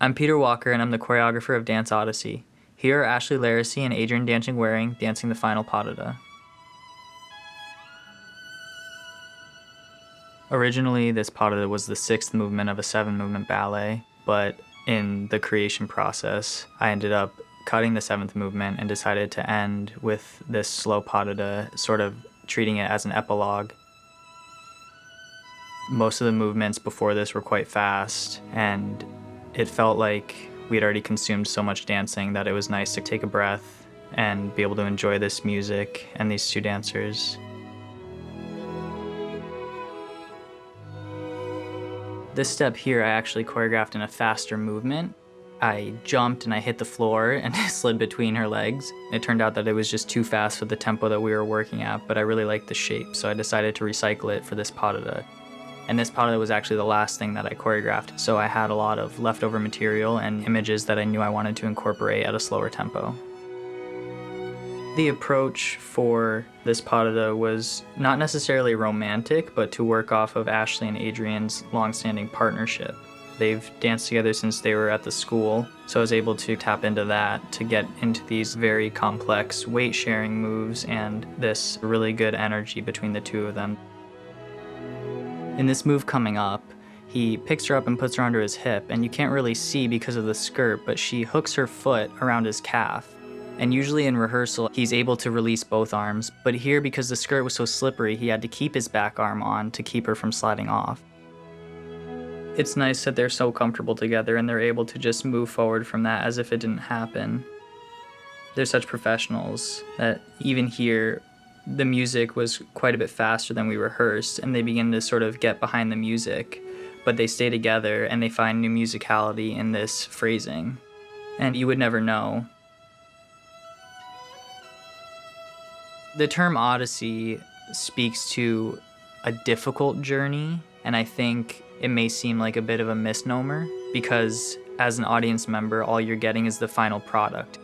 I'm Peter Walker, and I'm the choreographer of Dance Odyssey. Here are Ashley Laracey and Adrian Danchig-Waring dancing the final pas de deux. Originally, this pas de deux was the 6th movement of a 7-movement ballet, but in the creation process, I ended up cutting the 7th movement and decided to end with this slow pas de deux, sort of treating it as an epilogue. Most of the movements before this were quite fast, and it felt like we had already consumed so much dancing that it was nice to take a breath and be able to enjoy this music and these two dancers. This step here I actually choreographed in a faster movement. I jumped and I hit the floor and slid between her legs. It turned out that it was just too fast for the tempo that we were working at, but I really liked the shape, so I decided to recycle it for this pas de deux. And this pas de deux was actually the last thing that I choreographed, so I had a lot of leftover material and images that I knew I wanted to incorporate at a slower tempo. The approach for this pas de deux was not necessarily romantic, but to work off of Ashley and Adrian's long-standing partnership. They've danced together since they were at the school, so I was able to tap into that to get into these very complex weight-sharing moves and this really good energy between the two of them. In this move coming up, he picks her up and puts her under his hip, and you can't really see because of the skirt, but she hooks her foot around his calf. And usually in rehearsal, he's able to release both arms, but here, because the skirt was so slippery, he had to keep his back arm on to keep her from sliding off. It's nice that they're so comfortable together and they're able to just move forward from that as if it didn't happen. They're such professionals that even here, the music was quite a bit faster than we rehearsed, and they begin to sort of get behind the music, but they stay together and they find new musicality in this phrasing. And you would never know. The term Odyssey speaks to a difficult journey, and I think it may seem like a bit of a misnomer because as an audience member, all you're getting is the final product.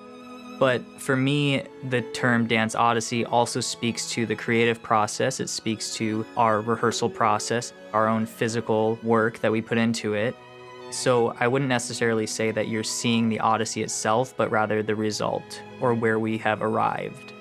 But for me, the term Dance Odyssey also speaks to the creative process. It speaks to our rehearsal process, our own physical work that we put into it. So I wouldn't necessarily say that you're seeing the Odyssey itself, but rather the result or where we have arrived.